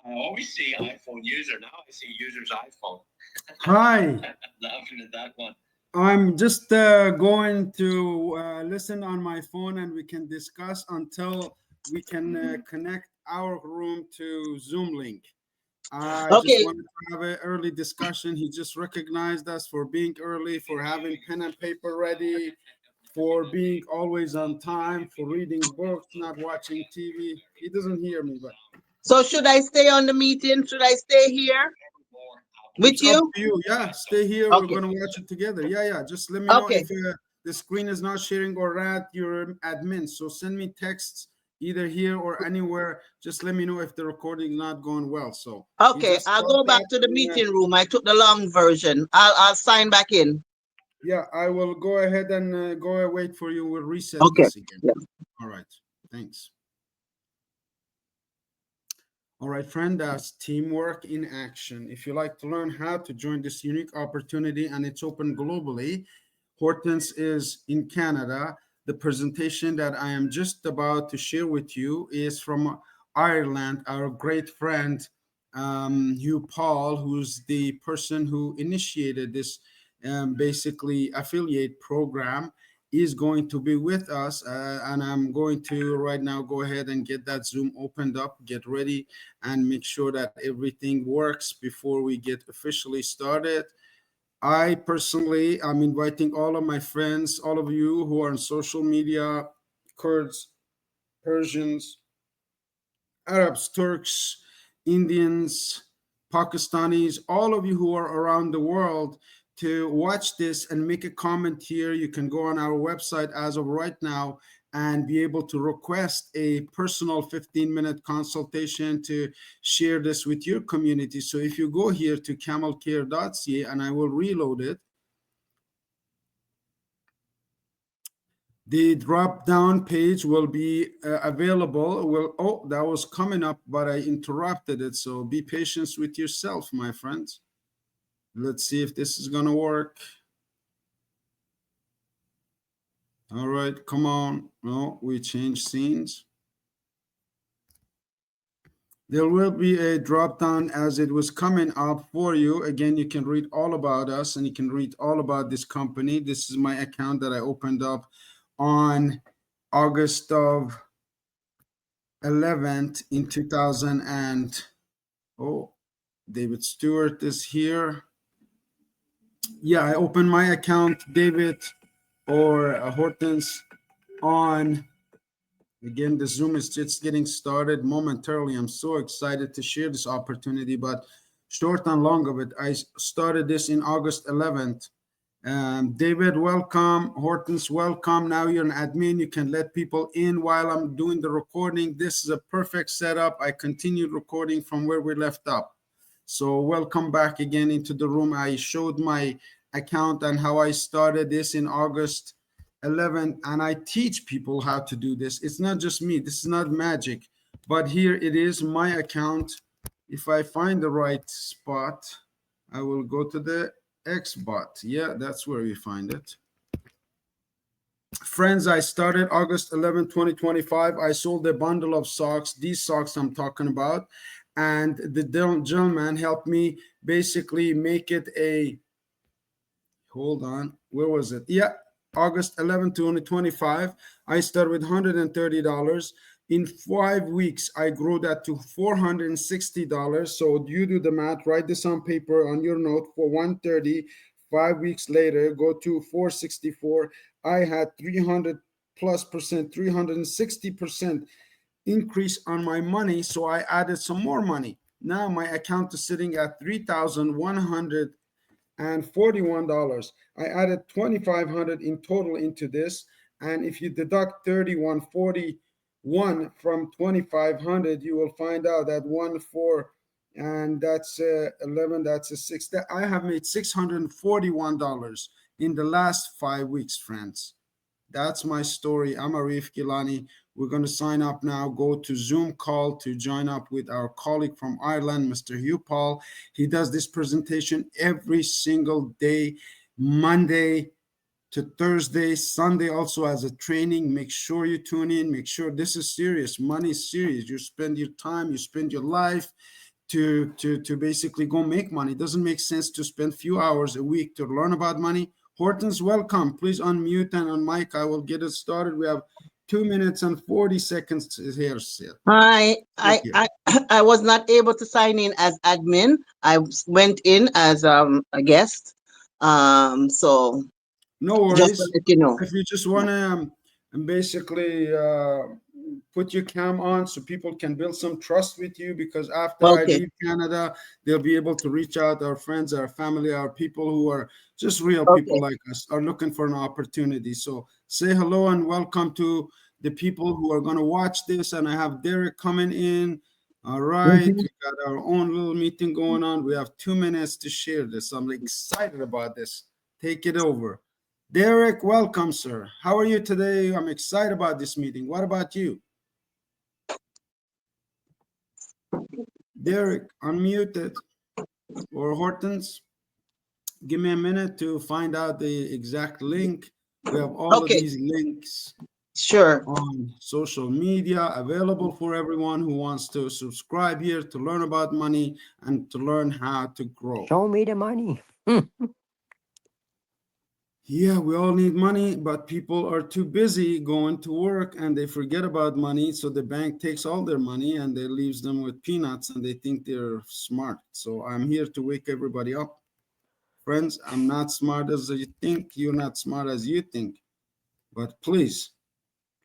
I always see iPhone user. Now I see user's iPhone. Hi. Laughing at that one. I'm just going to listen on my phone and we can discuss until we can connect our room to Zoom link. I just Okay. wanted to have an early discussion. He just recognized us for being early, for having pen and paper ready, for being always on time, for reading books, not watching TV. He doesn't hear me, but So should I stay on the meeting? Should I stay here with it's up you? to you. Yeah, stay here. We're Okay. gonna watch it together. Yeah. Just let me know Okay. if the screen is not sharing or at your admin. So send me texts either here or anywhere. Just let me know if the recording is not going well. So he Okay. just I'll thought go back that. to the meeting room. I took the long version. I'll sign back in. Yeah, I will go ahead and go wait for you. We'll reset Okay. this again. Yeah. All right. Thanks. All right, friend, that's teamwork in action. If you like to learn how to join this unique opportunity and it's open globally, Hortense is in Canada. The presentation that I am just about to share with you is from Ireland, our great friend, Hugh Paul, who's the person who initiated this basically affiliate program, is going to be with us. And I'm going to right now go ahead and get that Zoom opened up, get ready, and make sure that everything works before we get officially started. I personally, I'm inviting all of my friends, all of you who are on social media, Kurds, Persians, Arabs, Turks, Indians, Pakistanis, all of you who are around the world to watch this and make a comment here. You can go on our website as of right now and be able to request a personal 15-minute consultation to share this with your community. So if you go here to camelcare.ca, and I will reload it, the drop down page will be available. That was coming up, but I interrupted it. So be patient with yourself, my friends. Let's see if this is gonna work. All right, come on. No, we change scenes. There will be a drop down as it was coming up for you. Again, you can read all about us and you can read all about this company. This is my account that I opened up on August of 11th in 2000 and David Stewart is here. Yeah, I opened my account, David or Hortense, on, again, the Zoom is just getting started momentarily. I'm so excited to share this opportunity, but short and long of it, I started this in August 11th. David, welcome. Hortense, welcome. Now you're an admin. You can let people in while I'm doing the recording. This is a perfect setup. I continued recording from where we left up. So welcome back again into the room. I showed my account and how I started this in August 11th, and I teach people how to do this. It's not just me. This is not magic, but here it is, my account. If I find the right spot, I will go to the Xbot. Yeah, that's where we find it. Friends, I started August 11, 2025. I sold a bundle of socks, these socks I'm talking about, and the gentleman helped me basically make it a, hold on, where was it? Yeah, August 11, 2025. I started with $130. In 5 weeks, I grew that to $460. So you do the math, write this on paper on your note for 130. 5 weeks later, go to 464. I had 300 plus percent, 360% increase on my money. So I added some more money. Now my account is sitting at $3,141. I added $2,500 in total into this. And if you deduct 3,141 from 2,500, you will find out that 1,4, and that's 11, that's a 6. That I have made $641 in the last 5 weeks, friends. That's my story. I'm Arif Gilany. We're going to sign up now. Go to Zoom call to join up with our colleague from Ireland, Mr. Hugh Paul. He does this presentation every single day, Monday to Thursday, Sunday also as a training. Make sure you tune in. Make sure this is serious. Money is serious. You spend your time, you spend your life to basically go make money. It doesn't make sense to spend few hours a week to learn about money. Hortense, welcome. Please unmute and on mic. I will get it started. We have 2 minutes and 40 seconds here still. Hi, Thank you. I was not able to sign in as admin. I went in as a guest. So No just to worries. let you know. If you just want to basically put your cam on so people can build some trust with you, because after I Okay. leave Canada, they'll be able to reach out. Our friends, our family, our people who are just real people Okay. like us are looking for an opportunity. So say hello and welcome to the people who are going to watch this. And I have Derek coming in. All right, Mhm. we got our own little meeting going on. We have 2 minutes to share this. I'm excited about this. Take it over. Derek, welcome, sir. How are you today? I'm excited about this meeting. What about you? Derek, unmuted. Or Hortense, give me a minute to find out the exact link. We have all of Okay. these links Sure. on social media available for everyone who wants to subscribe here to learn about money and to learn how to grow. Show me the money. Yeah, we all need money, but people are too busy going to work and they forget about money. So the bank takes all their money and they leaves them with peanuts and they think they're smart. So I'm here to wake everybody up. Friends, I'm not smart as you think. You're not smart as you think. But please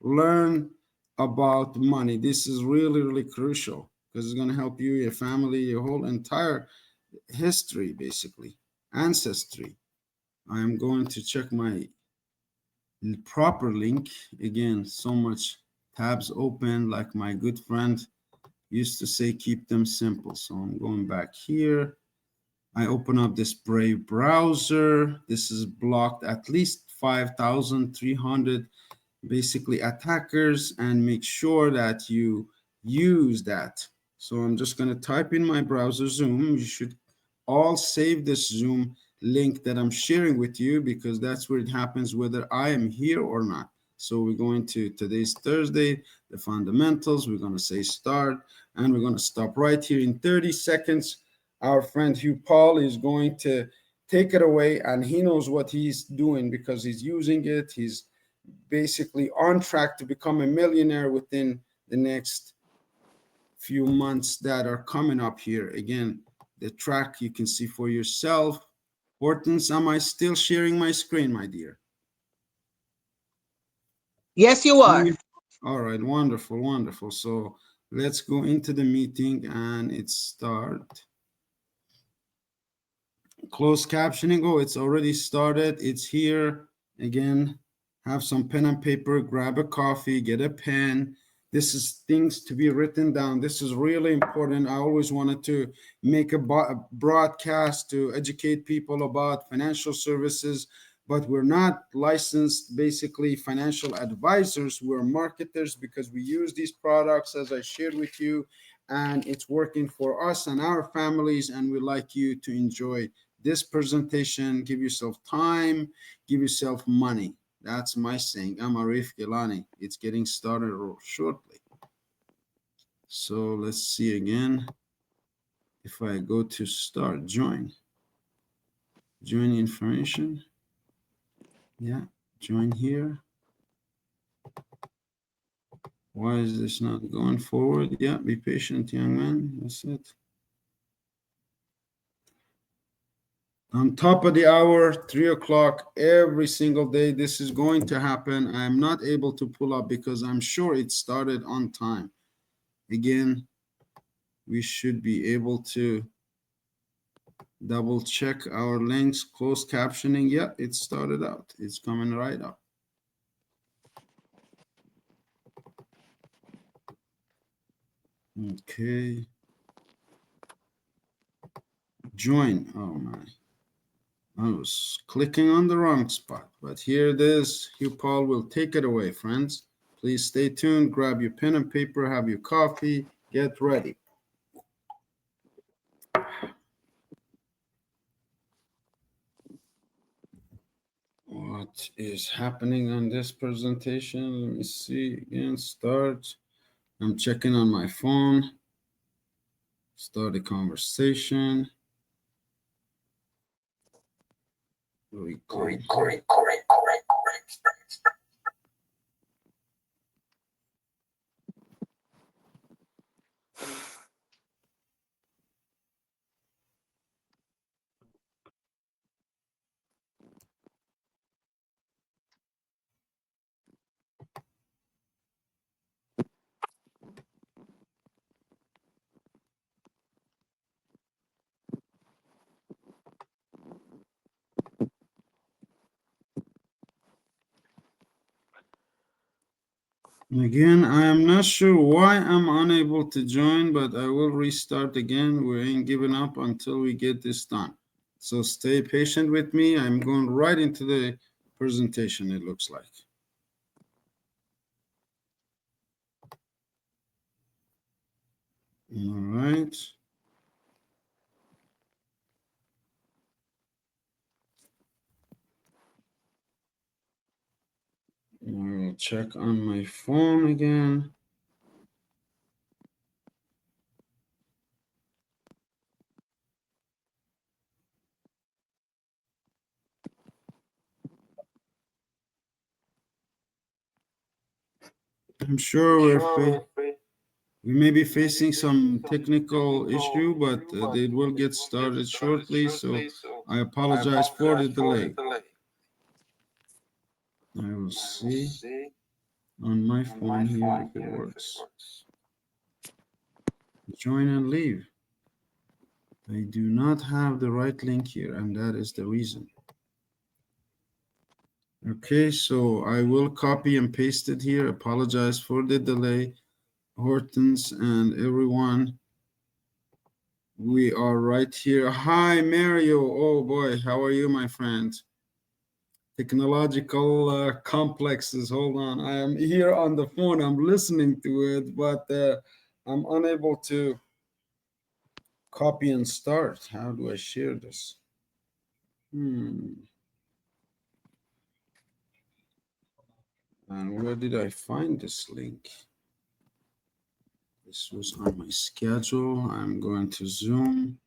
learn about money. This is really, really crucial because it's going to help you, your family, your whole entire history, basically, ancestry. I'm going to check my proper link. Again, so much tabs open, like my good friend used to say, keep them simple. So I'm going back here. I open up this Brave browser. This is blocked at least 5,300 basically attackers, and make sure that you use that. So I'm just going to type in my browser Zoom. You should all save this Zoom link that I'm sharing with you, because that's where it happens whether I am here or not. So we're going to today's Thursday, the fundamentals. We're going to say start, and we're going to stop right here in 30 seconds. Our friend Hugh Paul is going to take it away, and he knows what he's doing because he's using it. He's basically on track to become a millionaire within the next few months that are coming up here. Again, the track you can see for yourself. Hortense, am I still sharing my screen, my dear? Yes, you are. All right, wonderful, wonderful. So let's go into the meeting and it start. Closed captioning. Oh, it's already started. It's here. Again, have some pen and paper, grab a coffee, get a pen. This is things to be written down. This is really important. I always wanted to make a broadcast to educate people about financial services, but we're not licensed, basically, financial advisors. We're marketers because we use these products, as I shared with you, and it's working for us and our families, and we like you to enjoy this presentation. Give yourself time, give yourself money. That's my saying. I'm Arif Gilany. It's getting started shortly. So let's see again. If I go to start, join information. Yeah, join here. Why is this not going forward? Yeah, be patient, young man. That's it. On top of the hour, 3 o'clock every single day. This is going to happen. I'm not able to pull up because I'm sure it started on time. Again, we should be able to double check our links. Closed captioning. Yeah, it started out. It's coming right up. Okay. Join. Oh my. I was clicking on the wrong spot, but here it is. Hugh Paul will take it away, friends. Please stay tuned. Grab your pen and paper, have your coffee, get ready. What is happening on this presentation? Let me see again. Start. I'm checking on my phone. Start a conversation. Record. Again, I am not sure why I'm unable to join, but I will restart again. We ain't giving up until we get this done. So stay patient with me. I'm going right into the presentation, it looks like. All right. I will check on my phone again. I'm sure we may be facing some technical issue, but it will get started shortly. So I apologize for the delay. I will see on my phone here if it works. Join and leave. I do not have the right link here, and that is the reason. Okay, so I will copy and paste it here. Apologize for the delay. Hortense and everyone, we are right here. Hi, Mario. Oh boy, how are you, my friend? Technological complexes. Hold on, I am here on the phone. I'm listening to it, but I'm unable to copy and start. How do I share this? And where did I find this link? This was on my schedule. I'm going to Zoom.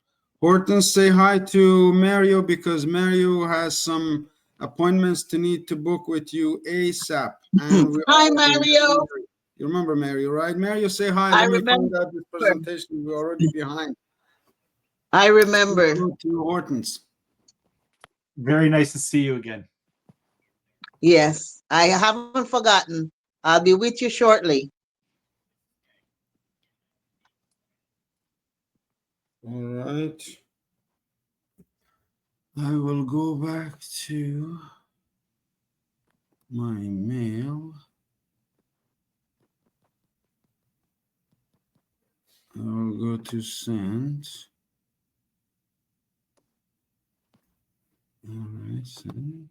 Horton, say hi to Mario because Mario has some appointments to need to book with you ASAP. And we Hi, Mario. you remember Mario, right? Mario, say hi. I Let me remember. find out this presentation. We're already behind. I remember. To Hortons. Very nice to see you again. Yes, I haven't forgotten. I'll be with you shortly. All right. I will go back to my mail. I will go to send. All right, send.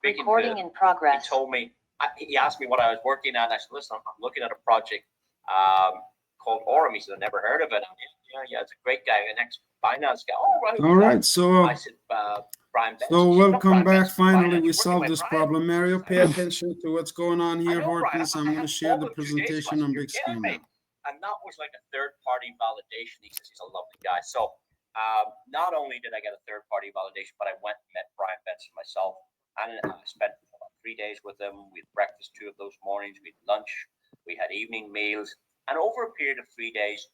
Recording in progress. He told me, he asked me what I was working on. I said, listen, I'm looking at a project called Aurum. He said, I never heard of it. Yeah, it's a great guy, an ex-finance guy. Oh, right. All right, so I said, Brian Benson. so welcome back. Benson, Finally, we working solved with this Brian. problem. Mario, pay attention to what's going on here, know, Brian. Hortons. I'm going to share the presentation on big screen now. And that was like a third-party validation. He says he's a lovely guy. So not only did I get a third-party validation, but I went and met Brian Benson myself. And I spent about 3 days with him. We had breakfast 2 of those mornings. We had lunch. We had evening meals. And over a period of 3 days,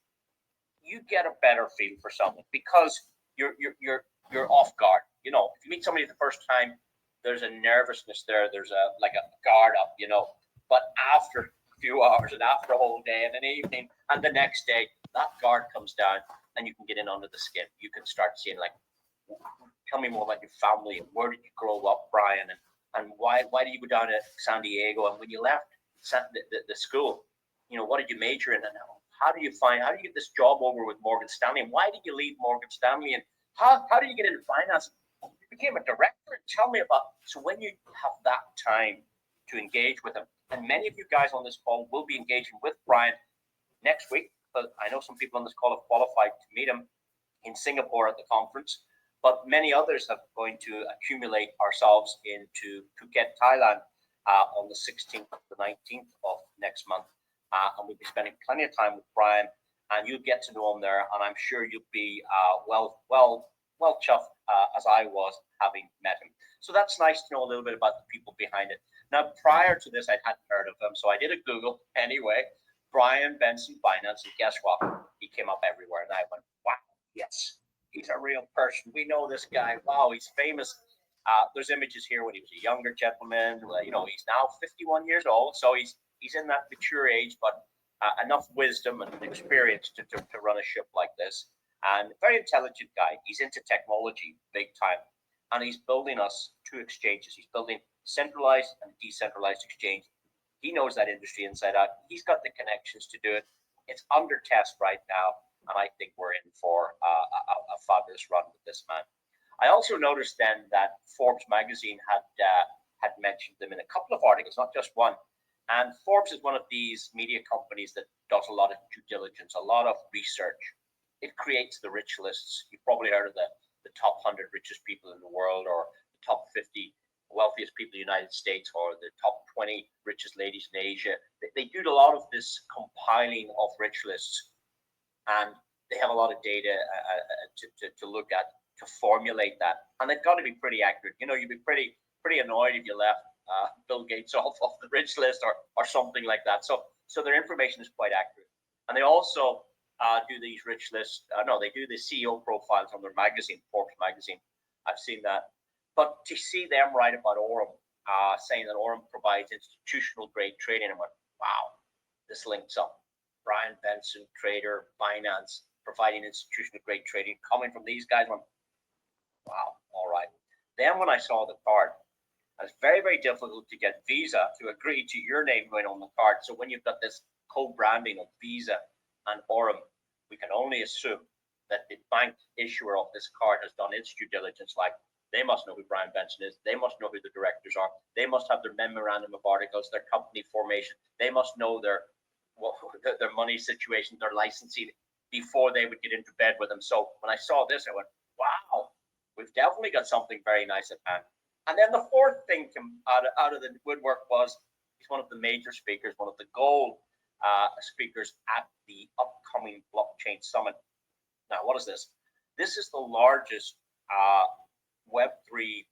you get a better feel for someone because you're off guard. You know, if you meet somebody the first time, there's a nervousness there. There's a guard up. You know, but after few hours and after a whole day and an evening and the next day, that guard comes down and you can get in under the skin. You can start seeing like, tell me more about your family and where did you grow up, Brian, and why did you go down to San Diego, and when you left the school, you know, what did you major in, and how do you get this job over with Morgan Stanley, and why did you leave Morgan Stanley, and how did you get into finance? You became a director. Tell me about, so when you have that time to engage with him, and many of you guys on this call will be engaging with Brian next week, but I know some people on this call have qualified to meet him. in Singapore at the conference, but many others are going to accumulate ourselves into Phuket, Thailand on the 16th to the 19th of next month. And we'll be spending plenty of time with Brian, and you'll get to know him there, and I'm sure you'll be well chuffed as I was having met him. So that's nice to know a little bit about the people behind it. Now, prior to this, I hadn't heard of him, so I did a Google anyway. Brian Benson Finance, and guess what? He came up everywhere, and I went, wow, yes, he's a real person. We know this guy. Wow, he's famous. There's images here when he was a younger gentleman. You know, he's now 51 years old, so he's in that mature age, but enough wisdom and experience to run a ship like this. And very intelligent guy. He's into technology big time, and he's building us two exchanges. He's building centralized and decentralized exchange. He knows that industry inside out. He's got the connections to do it. It's under test right now, and I think we're in for a fabulous run with this man. I also noticed then that Forbes magazine had mentioned them in a couple of articles, not just one. And Forbes is one of these media companies that does a lot of due diligence, a lot of research. It creates the rich lists. You've probably heard of the top 100 richest people in the world, or the top 50 wealthiest people in the United States, or the top 20 richest ladies in Asia. They do a lot of this compiling of rich lists, and they have a lot of data to look at to formulate that. And they've got to be pretty accurate. You know, you'd be pretty annoyed if you left Bill Gates off the rich list or something like that. So their information is quite accurate. And they also do these rich lists. They do the CEO profiles on their magazine, Forbes magazine. I've seen that. But to see them write about Aurum, saying that Aurum provides institutional grade trading, I went, wow, this links up. Brian Benson, trader, finance, providing institutional grade trading, coming from these guys, I went, wow, all right. Then when I saw the card, it's very, very difficult to get Visa to agree to your name going on the card. So when you've got this co-branding of Visa and Aurum, we can only assume that the bank issuer of this card has done its due diligence. Like, they must know who Brian Benson is. They must know who the directors are. They must have their memorandum of articles, their company formation. They must know their money situation, their licensing, before they would get into bed with them. So when I saw this, I went, wow, we've definitely got something very nice at hand. And then the fourth thing out of the woodwork was he's one of the major speakers, one of the gold speakers at the upcoming blockchain summit. Now, what is this? This is the largest Web3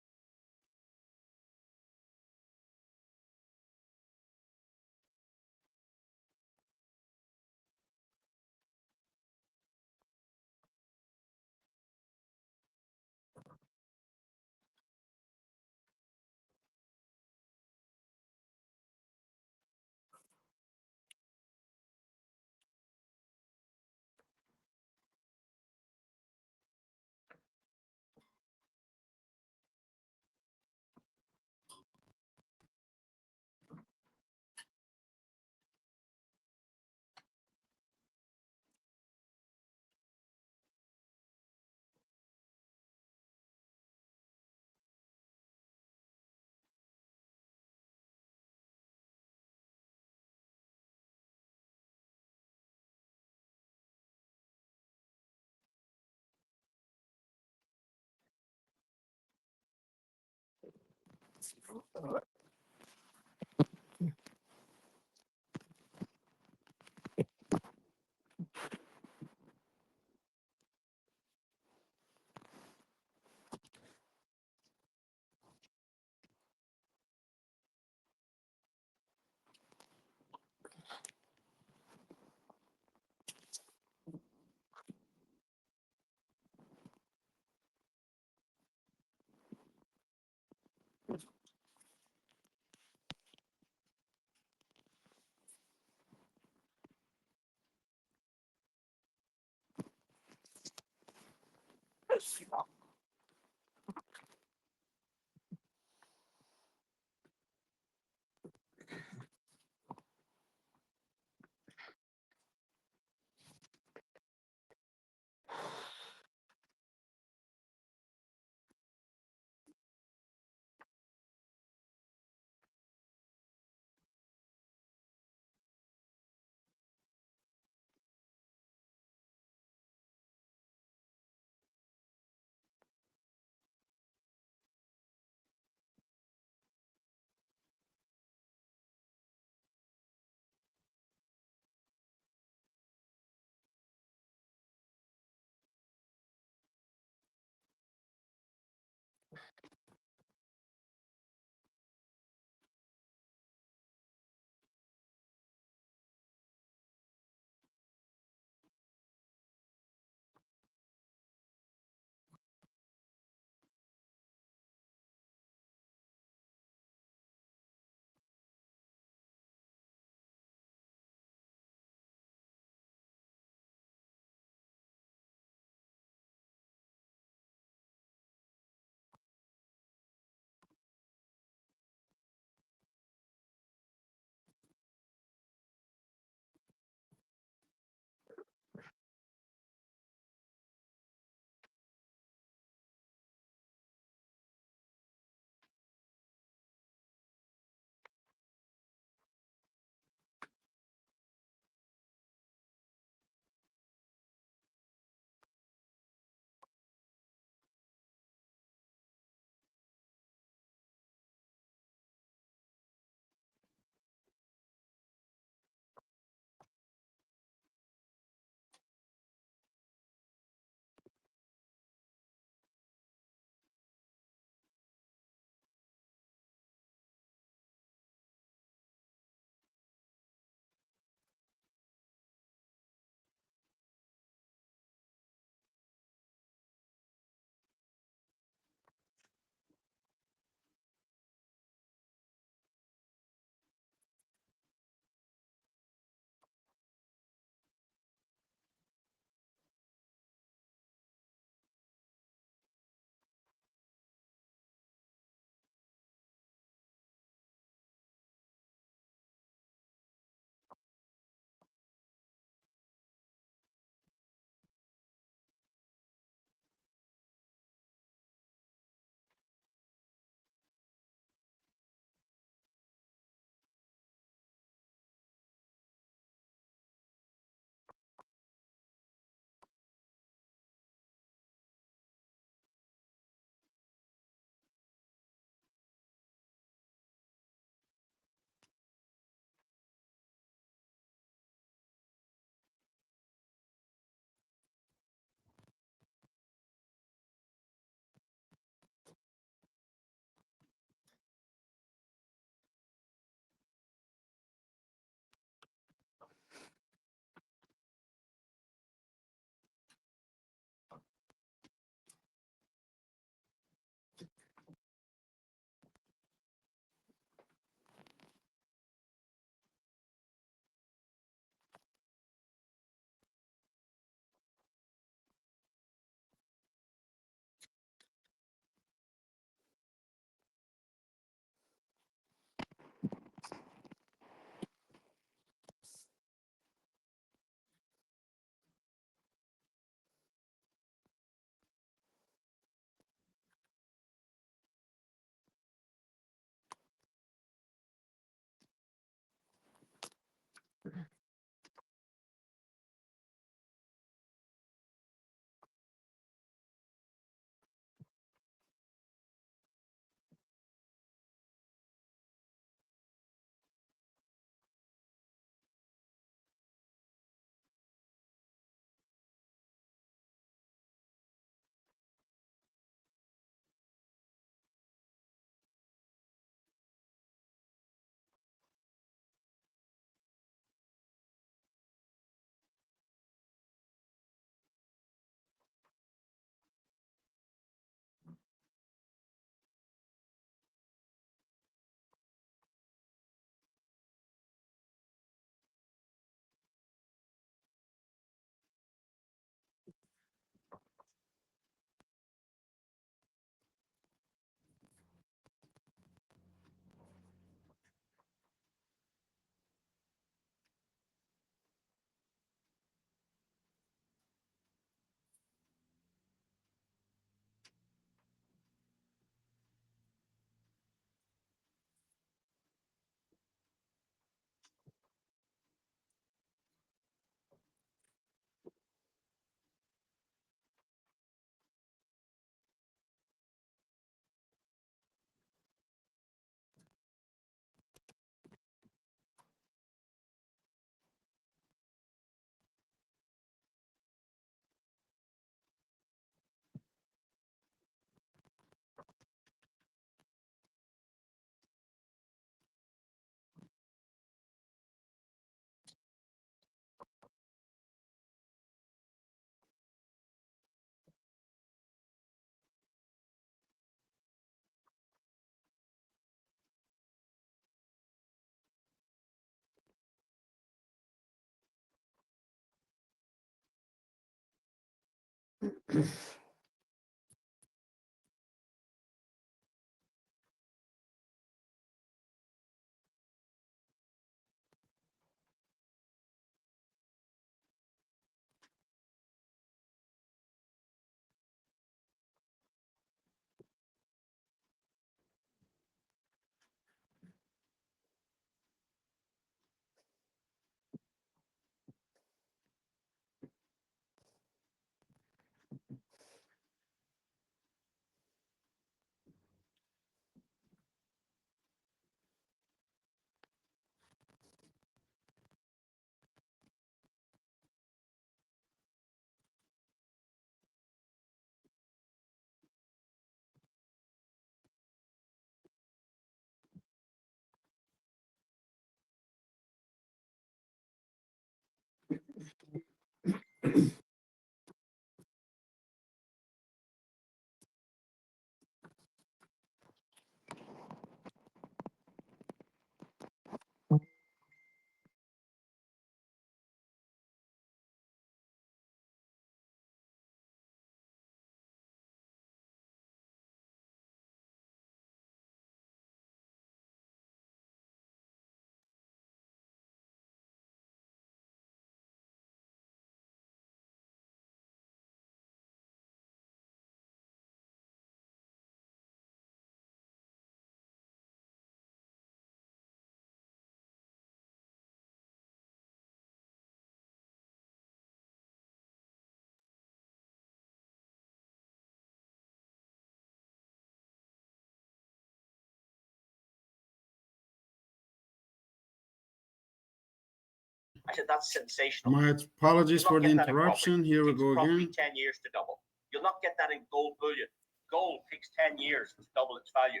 I said, that's sensational. My apologies You'll for not the get that in property. interruption. Here we It takes go roughly again. 10 years to double. You'll not get that in gold bullion. Gold takes 10 years to double its value.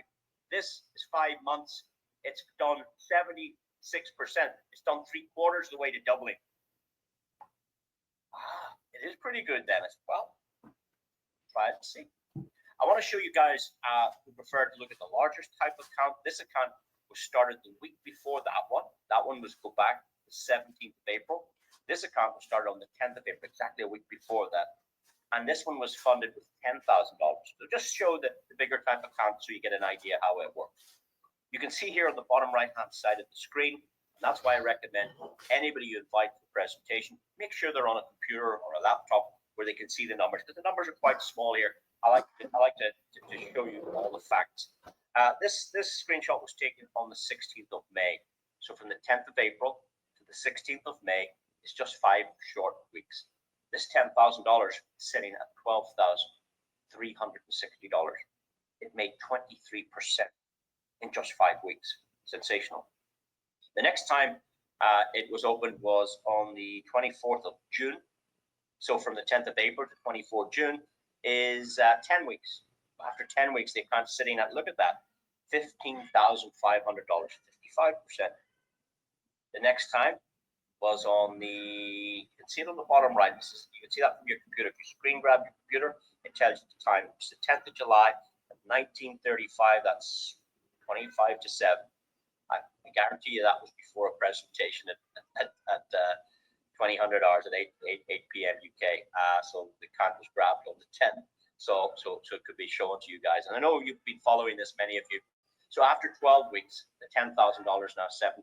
This is 5 months. It's done 76%. It's done 3/4 the way to doubling. It is pretty good, Dennis. Well, try it and see. I want to show you guys who prefer to look at the largest type of account. This account was started the week before that one. That one was go back the 17th of April. This account was started on the 10th of April, exactly a week before that. And this one was funded with $10,000. So just show the bigger type of account so you get an idea how it works. You can see here on the bottom right-hand side of the screen, and that's why I recommend anybody you invite to the presentation, make sure they're on a computer or a laptop where they can see the numbers, because the numbers are quite small here. I like to show you all the facts. This screenshot was taken on the 16th of May. So from the 10th of April to the 16th of May, it's just 5 short weeks. This $10,000 is sitting at $12,360. It made 23% in just 5 weeks. Sensational. The next time it was opened was on the 24th of June. So from the 10th of April to 24th June is 10 weeks. After 10 weeks, the account's sitting at, look at that, $15,500, 55%. The next time was on the, you can see it on the bottom right. You can see that from your computer. If you screen grab your computer, it tells you the time. It's the 10th of July, 1935. That's 25 to 7. I guarantee you that was before a presentation at 2000 hours at 8 p.m. UK. So the account was grabbed on the 10th. So it could be shown to you guys. And I know you've been following this, many of you. So after 12 weeks, the $10,000 now $17,000.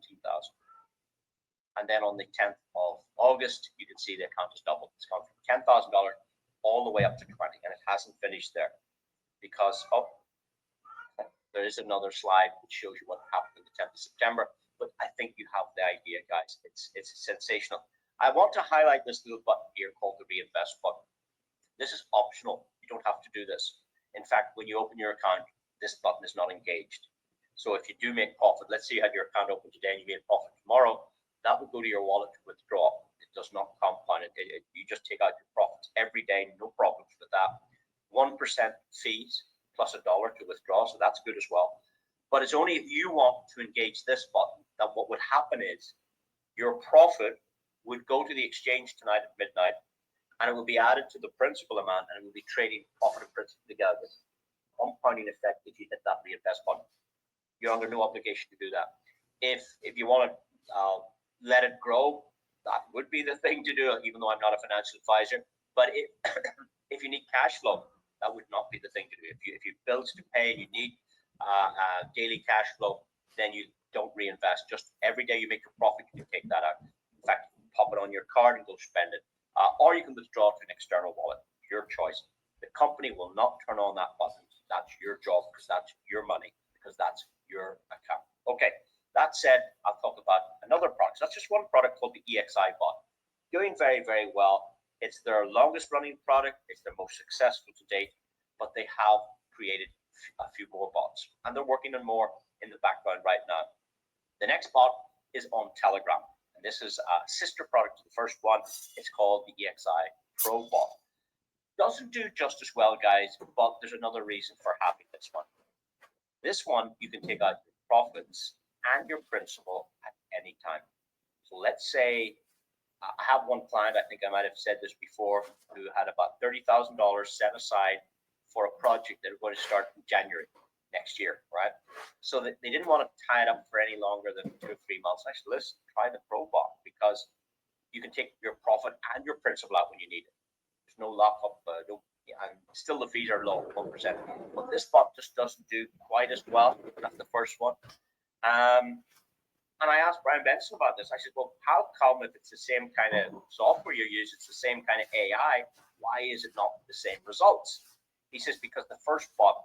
And then on the 10th of August, you can see the account has doubled. It's gone from $10,000 all the way up to 20, and it hasn't finished there because there is another slide which shows you what happened on the 10th of September. But I think you have the idea, guys. It's sensational. I want to highlight this little button here called the reinvest button. This is optional. You don't have to do this. In fact, when you open your account, this button is not engaged. So if you do make profit, let's say you had your account open today and you made profit tomorrow, that will go to your wallet to withdraw. It does not compound it. You just take out your profits every day, no problems with that. 1% fees plus $1 to withdraw, so that's good as well. But it's only if you want to engage this button that what would happen is your profit would go to the exchange tonight at midnight, and it will be added to the principal amount, and it will be trading profit and principal together. Compounding effect if you hit that reinvest button. You're under no obligation to do that. If you want to let it grow, that would be the thing to do, even though I'm not a financial advisor. But If you need cash flow, that would not be the thing to do. If you bills to pay, you need daily cash flow, then you don't reinvest. Just every day you make a profit, you can take that out. In fact, you can pop it on your card and go spend it, or you can withdraw to an external wallet. Your choice. The company will not turn on that button. That's your job because that's your money, because that's your account. Okay. That said, I'll talk about another product. So that's just one product called the EXI bot. Doing very, very well. It's their longest running product. It's their most successful to date, but they have created a few more bots and they're working on more in the background right now. The next bot is on Telegram. And this is a sister product to the first one. It's called the EXI Pro bot. Doesn't do just as well, guys, but there's another reason for having this one. This one, you can take out your profits and your principal at any time. So let's say I have one client, I think I might have said this before, who had about $30,000 set aside for a project that was going to start in January next year, right? So that they didn't want to tie it up for any longer than 2 or 3 months. Actually, let's try the Pro bot because you can take your profit and your principal out when you need it. There's no lockup, and still the fees are low, 1%. But this bot just doesn't do quite as well. That's the first one. And I asked Brian Benson about this. I said, well, how come if it's the same kind of software you use, it's the same kind of AI, why is it not the same results? He says, because the first bot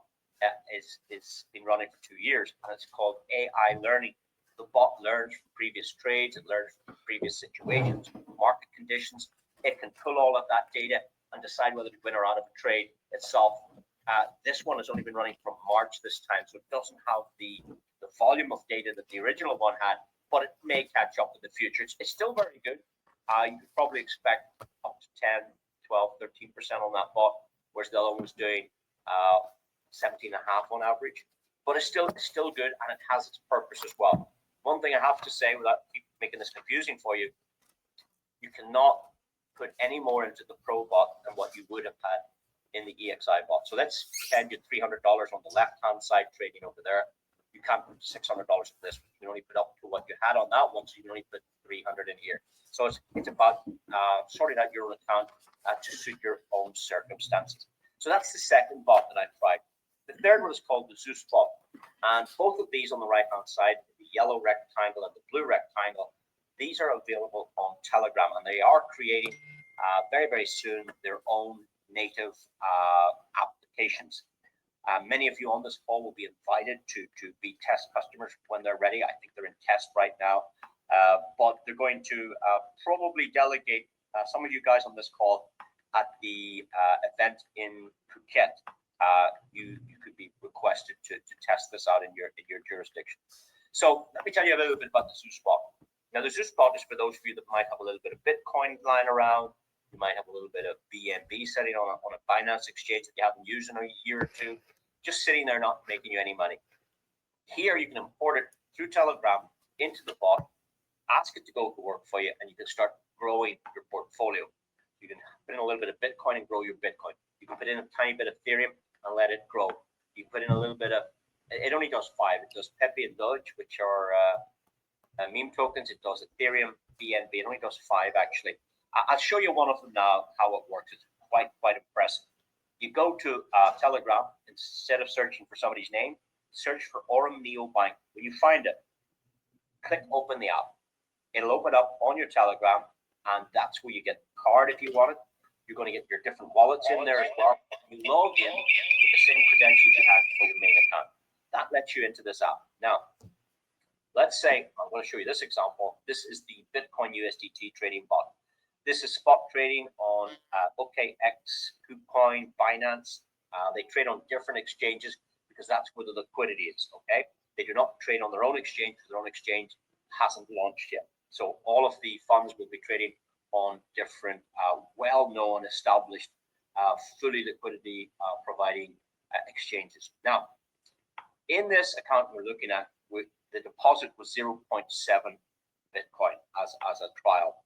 is been running for 2 years, and it's called AI learning. The bot learns from previous trades, it learns from previous situations, market conditions. It can pull all of that data and decide whether to win or out of a trade itself. This one has only been running from March this time, so it doesn't have the volume of data that the original one had, but it may catch up in the future. It's still very good. You could probably expect up to 10, 12, 13% on that bot, whereas the other one was doing 17.5 on average. But it's still good, and it has its purpose as well. One thing I have to say, without making this confusing for you, you cannot put any more into the Pro bot than what you would have had in the EXI bot. So let's pretend you $300 on the left-hand side trading over there. You can't put $600 in this. You can only put up to what you had on that one, so you can only put 300 in here. So it's about sorting out your account to suit your own circumstances. So that's the second bot that I tried. The third one is called the Zeus bot, and both of these on the right-hand side, the yellow rectangle and the blue rectangle, these are available on Telegram, and they are creating very, very soon their own native applications. Many of you on this call will be invited to be test customers when they're ready. I think they're in test right now, but they're going to probably delegate some of you guys on this call at the event in Phuket. You could be requested to test this out in your jurisdiction. So let me tell you a little bit about the Zeus bot. Now, the Zeus bot is for those of you that might have a little bit of Bitcoin lying around. You might have a little bit of BNB sitting on a Binance exchange that you haven't used in a year or two, just sitting there not making you any money. Here, you can import it through Telegram into the bot, ask it to go to work for you, and you can start growing your portfolio. You can put in a little bit of Bitcoin and grow your Bitcoin. You can put in a tiny bit of Ethereum and let it grow. You can put in a little bit of, it only does 5. It does Pepe and Doge, which are meme tokens. It does Ethereum, BNB. It only does 5 actually. I'll show you one of them now, how it works. It's quite impressive. You go to Telegram, instead of searching for somebody's name, search for Aurum Neobank. When you find it, click open the app. It'll open up on your Telegram, and that's where you get the card if you want it. You're going to get your different wallets in there as well. You log in with the same credentials you have for your main account. That lets you into this app. Now, let's say, I'm going to show you this example. This is the Bitcoin USDT trading bot. This is spot trading on OKX, KuCoin, Binance. They trade on different exchanges because that's where the liquidity is, okay? They do not trade on their own exchange because their own exchange hasn't launched yet. So all of the funds will be trading on different well-known, established, fully liquidity providing exchanges. Now, in this account we're looking at, the deposit was 0.7 Bitcoin as a trial.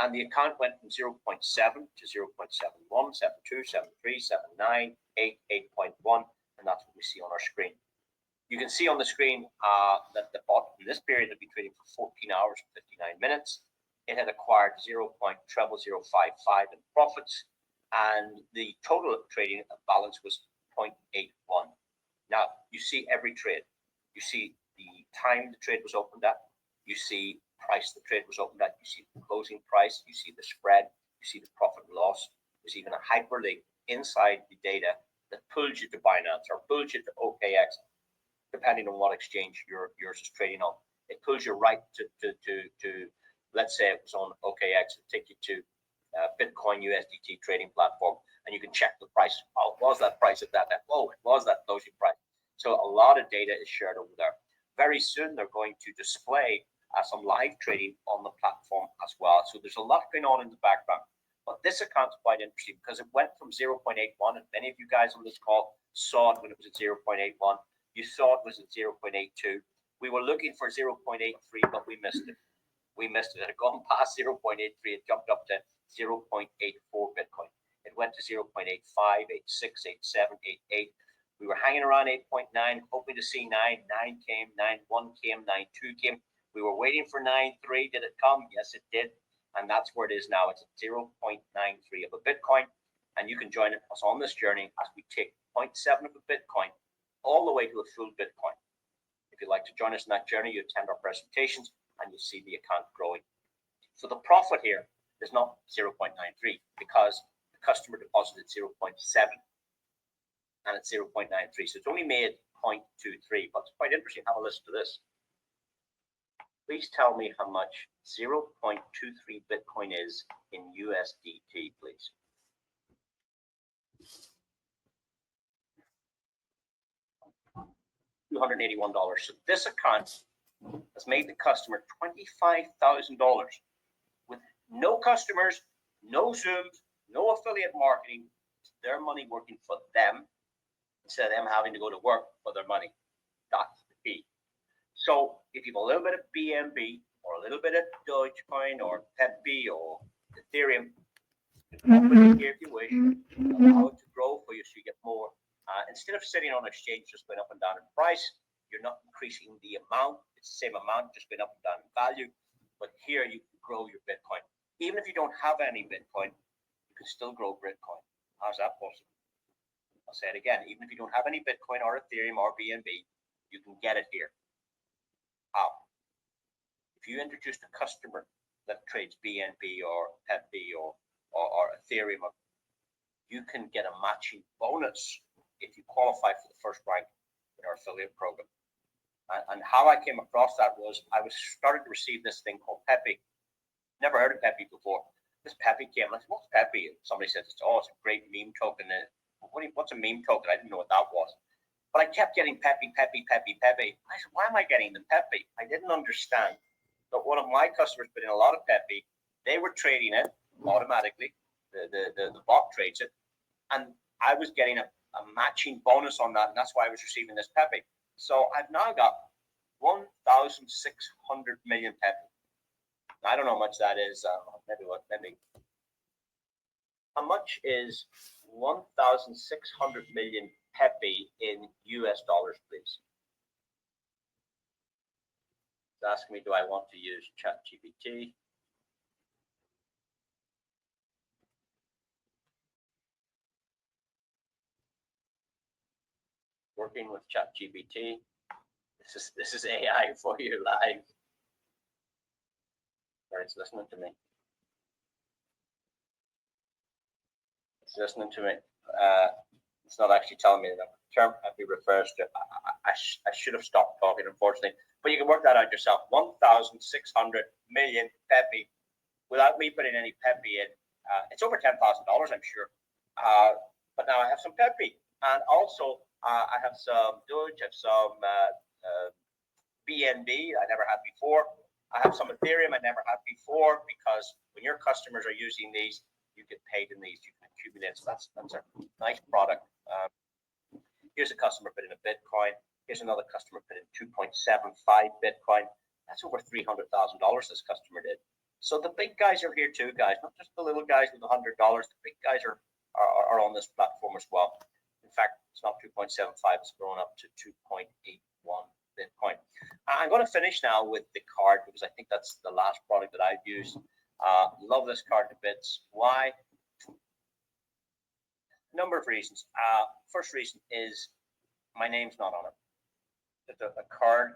And the account went from 0.7 to 0.71, 72, 73, 79, 8, 8.1, and that's what we see on our screen. You can see on the screen that the bot in this period had been trading for 14 hours and 59 minutes. It had acquired 0.00055 in profits, and the total trading balance was 0.81. Now you see every trade. You see the time the trade was opened at. You see price the trade was opened at. You see the closing price. You see the spread. You see the profit and loss. There's even a hyperlink inside the data that pulls you to Binance or pulls you to OKX, depending on what exchange yours is trading on. It pulls you right to let's say it was on OKX, it'll take you to Bitcoin USDT trading platform, and you can check the price. Oh, was that price at that time? Oh, it was that closing price. So a lot of data is shared over there. Very soon they're going to display some live trading on the platform as well. So there's a lot going on in the background. But this account's quite interesting because it went from 0.81, and many of you guys on this call saw it when it was at 0.81. You saw it was at 0.82. We were looking for 0.83, but we missed it. We missed it. It had gone past 0.83. It jumped up to 0.84 Bitcoin. It went to 0.85, 86, 87, 88. We were hanging around 8.9, hoping to see 9. 9 came, 9.1 came, 9.2 came. We were waiting for 9.3. Did it come? Yes, it did. And that's where it is now. It's at 0.93 of a Bitcoin. And you can join us on this journey as we take 0.7 of a Bitcoin all the way to a full Bitcoin. If you'd like to join us in that journey, you attend our presentations and you see the account growing. So the profit here is not 0.93 because the customer deposited 0.7 and it's 0.93. So it's only made 0.23, but it's quite interesting. Have a listen to this. Please tell me how much 0.23 Bitcoin is in USDT, please. $281. So this account has made the customer $25,000 with no customers, no Zooms, no affiliate marketing. It's their money working for them instead of them having to go to work for their money. That's the key. So if you have a little bit of BNB or a little bit of Dogecoin or Pepe or Ethereum, you can put it here if you wish, allow it to grow for you so you get more. Instead of sitting on exchange just going up and down in price, you're not increasing the amount. It's the same amount, just going up and down in value. But here you can grow your Bitcoin. Even if you don't have any Bitcoin, you can still grow Bitcoin. How's that possible? I'll say it again. Even if you don't have any Bitcoin or Ethereum or BNB, you can get it here. How? If you introduced a customer that trades BNB or Pepe or Ethereum, you can get a matching bonus if you qualify for the first rank in our affiliate program. And how I came across that was I was starting to receive this thing called Pepe. Never heard of Pepe before. This Pepe came. I said, "What's Pepe?" And somebody says, it's a great meme token. What's a meme token? I didn't know what that was. But I kept getting Pepe. I said, why am I getting the Pepe? I didn't understand. But one of my customers put in a lot of Pepe. They were trading it automatically. The bot trades it. And I was getting a matching bonus on that. And that's why I was receiving this Pepe. So I've now got 1,600 million Pepe. I don't know how much that is. Maybe. How much is 1,600 million Pepe in US dollars, please? It's asking me, do I want to use ChatGPT? Working with ChatGPT. This is AI for you live. Sorry, it's listening to me. It's listening to me. It's not actually telling me the term Pepe refers to. I should have stopped talking, unfortunately. But you can work that out yourself. 1,600 million Pepe without me putting any Pepe in. It's over $10,000, I'm sure. But now I have some Pepe. And also, I have some Doge, I have some BNB I never had before. I have some Ethereum I never had before because when your customers are using these, you get paid in these. You can accumulate. So that's a nice product. Here's a customer put in a Bitcoin. Here's another customer put in 2.75 Bitcoin. That's over $300,000 this customer did. So the big guys are here too, guys. Not just the little guys with $100. The big guys are on this platform as well. In fact, it's not 2.75. It's grown up to 2.81 Bitcoin. I'm going to finish now with the card because I think that's the last product that I've used. Love this card to bits. Why? Number of reasons. First reason is my name's not on it. There's a card,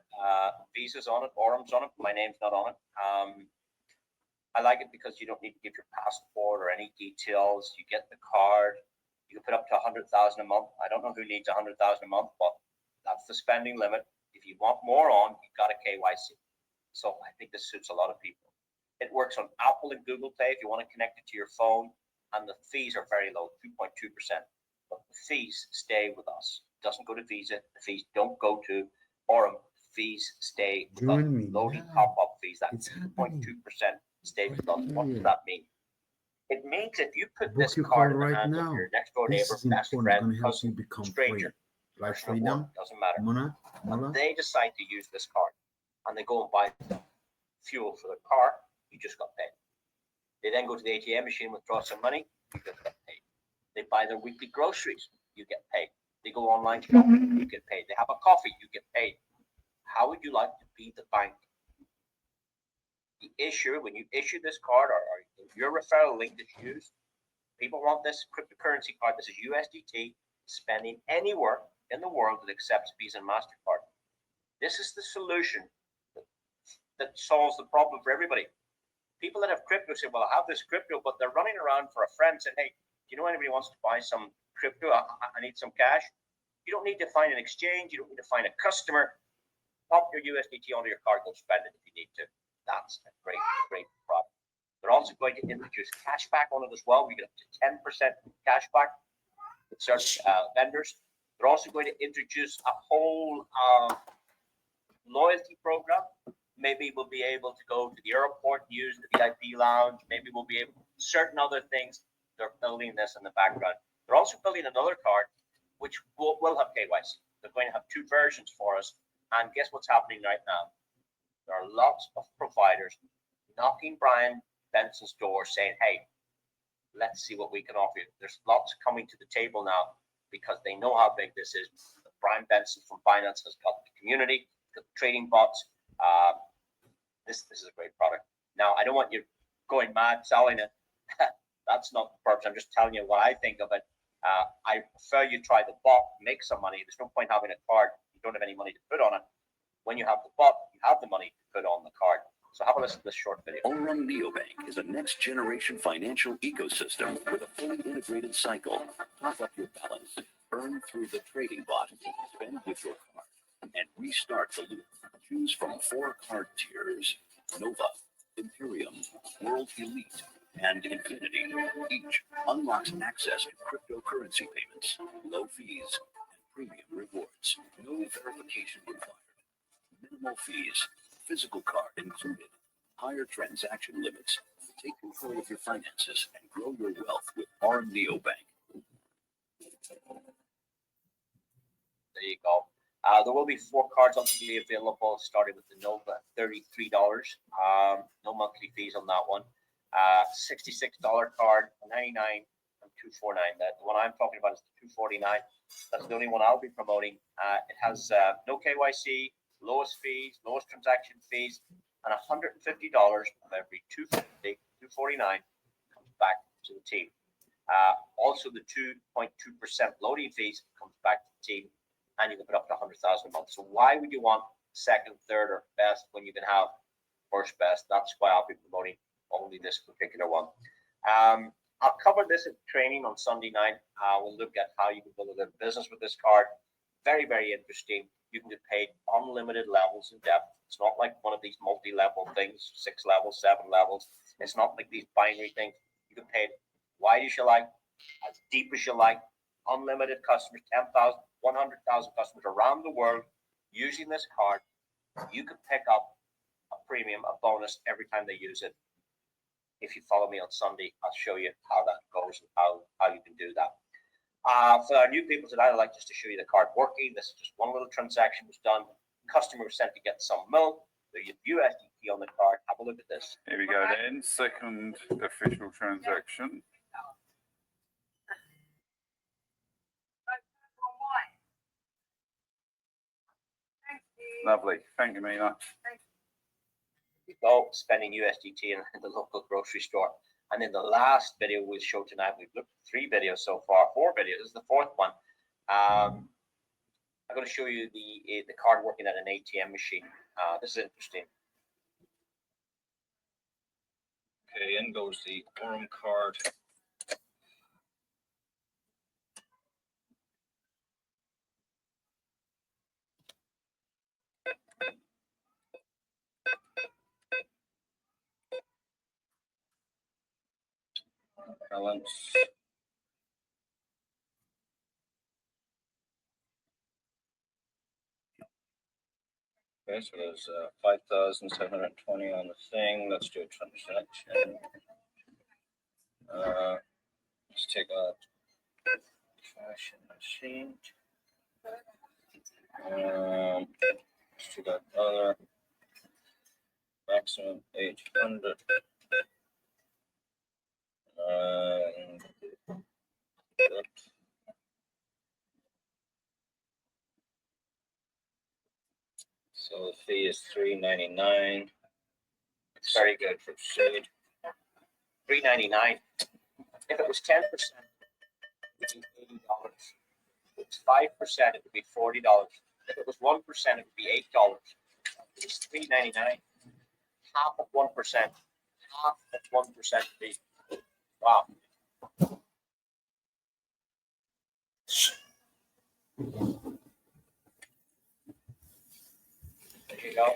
Visa's on it, Aurum's on it. My name's not on it. I like it because you don't need to give your passport or any details. You get the card. You can put up to 100,000 a month. I don't know who needs 100,000 a month, but that's the spending limit. If you want more on, you've got a KYC. So I think this suits a lot of people. It works on Apple and Google Pay if you want to connect it to your phone, and the fees are very low, 2.2%. But the fees stay with us. It doesn't go to Visa. The fees don't go to Aurum. Fees stay with us. Join me. Loading Yeah. top-up fees, that It's 2.2% happening. stays with us. What does Yeah. that mean? It means if you put Book this your card call in the right hands now. of your next door This neighbor, is best important. It's friend, going to help you cousin, become stranger, free. Like person at freedom, work, doesn't matter. Mona, And Mona. they decide to use this card and they go and buy fuel for their car, you just got paid. They then go to the ATM machine, withdraw some money, you just got paid. They buy their weekly groceries, you get paid. They go online shopping, you get paid. They have a coffee, you get paid. How would you like to be the bank? The issue, when you issue this card or your referral link that's used, people want this cryptocurrency card. This is USDT, spending anywhere in the world that accepts Visa and MasterCard. This is the solution that solves the problem for everybody. People that have crypto say, well, I have this crypto, but they're running around for a friend saying, hey, do you know anybody wants to buy some crypto? I need some cash. You don't need to find an exchange. You don't need to find a customer. Pop your USDT onto your card, go spend it if you need to. That's a great, great product. They're also going to introduce cashback on it as well. We get up to 10% cashback with certain vendors. They're also going to introduce a whole loyalty program. Maybe we'll be able to go to the airport and use the VIP lounge. Maybe we'll be able to certain other things. They're building this in the background. They're also building another card, which will have KYC. They're going to have two versions for us. And guess what's happening right now? There are lots of providers knocking Brian Benson's door saying, hey, let's see what we can offer you. There's lots coming to the table now because they know how big this is. Brian Benson from Binance has got the community, got the trading bots. This is a great product. Now, I don't want you going mad selling it. That's not the purpose. I'm just telling you what I think of it. I prefer you try the bot, make some money. There's no point having a card. You don't have any money to put on it. When you have the bot, you have the money to put on the card. So have a listen to this short video. Aurum Neobank is a next-generation financial ecosystem with a fully integrated cycle. Top up your balance, earn through the trading bot, spend with your card, and restart the loop. Choose from 4 card tiers: Nova, Imperium, World Elite, and Infinity. Each unlocks access to cryptocurrency payments, low fees, and premium rewards. No verification required. Minimal fees, physical card included, higher transaction limits. Take control of your finances and grow your wealth with Aurum Neobank. There you go. There will be 4 cards ultimately available, starting with the Nova, $33. No monthly fees on that one. $66 card, $99 and $249. The one I'm talking about is the $249. That's the only one I'll be promoting. It has no KYC, lowest fees, lowest transaction fees, and $150 of every $249 comes back to the team. Also, the 2.2% loading fees comes back to the team, and you can put up to 100,000 a month. So why would you want second, third, or best when you can have first best? That's why I'll be promoting only this particular one. I'll cover this at training on Sunday night. We'll look at how you can build a business with this card. Very, very interesting. You can get paid unlimited levels in depth. It's not like one of these multi-level things, 6 levels, 7 levels. It's not like these binary things. You can pay wide as you like, as deep as you like. Unlimited customers, 10,000, 100,000 customers around the world using this card. You can pick up a premium, a bonus every time they use it. If you follow me on Sunday, I'll show you how that goes and how you can do that. For our new people tonight, I'd like just to show you the card working. This is just one little transaction was done. Customer was sent to get some milk. The USDT on the card. Have a look at this. Here we go then, second official transaction. Lovely, thank you, Mina. You go spending USDT in the local grocery store. And in the last video we'll show tonight, we've looked at 3 videos so far, 4 videos. This is the 4th one. I'm going to show you the card working at an ATM machine. This is interesting. Okay, in goes the Aurum card. Balance. Okay, so there's 5,720 on the thing. Let's do a transaction. Let's take a fashion machine. Let's do that other. Maximum 800. So the fee is $3.99. It's very good for shade. $3.99. If it was 10%, it would be $80. If it's 5%, it would be $40. If it was 1%, it would be $8. It's $3.99. Half of 1%. Half of 1% fee. Wow. There you go.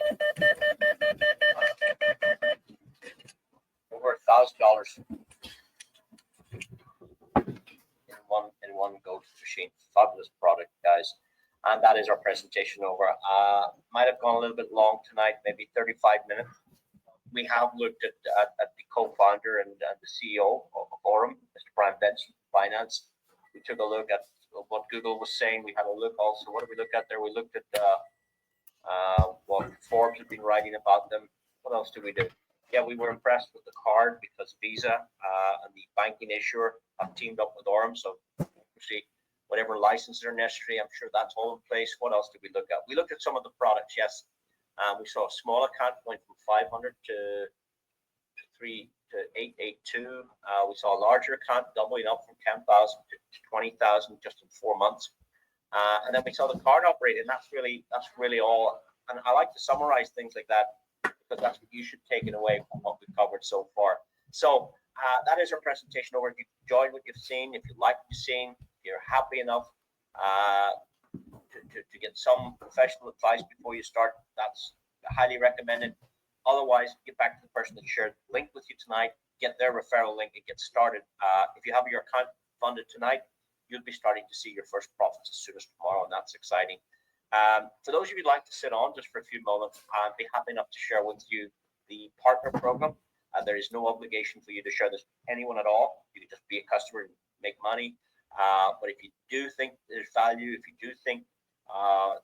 Over $1,000 in one go-to machine. Fabulous product, guys. And that is our presentation over. Might have gone a little bit long tonight, maybe 35 minutes. We have looked at the co-founder and the CEO of Aurum, Mr. Brian Benson, finance. We took a look at what Google was saying. We had a look also. What did we look at there? We looked at what Forbes had been writing about them. What else did we do? Yeah, we were impressed with the card because Visa and the banking issuer have teamed up with Aurum. So see whatever licenses are necessary. I'm sure that's all in place. What else did we look at? We looked at some of the products. Yes, we saw a small account going from 500 to 882. We saw a larger account doubling up from 10,000 to 20,000 just in 4 months. And then we saw the card operating. That's really all. And I like to summarize things like that because that's what you should take it away from what we've covered so far. So that is our presentation over. If you've enjoyed what you've seen, if you like what you've seen, if you're happy enough to get some professional advice before you start, that's highly recommended. Otherwise, get back to the person that shared the link with you tonight, get their referral link and get started. If you have your account funded tonight, you'll be starting to see your first profits as soon as tomorrow, and that's exciting. For those of you who'd like to sit on just for a few moments, I'd be happy enough to share with you the partner program. There is no obligation for you to share this with anyone at all. You can just be a customer and make money. But if you do think there's value, if you do think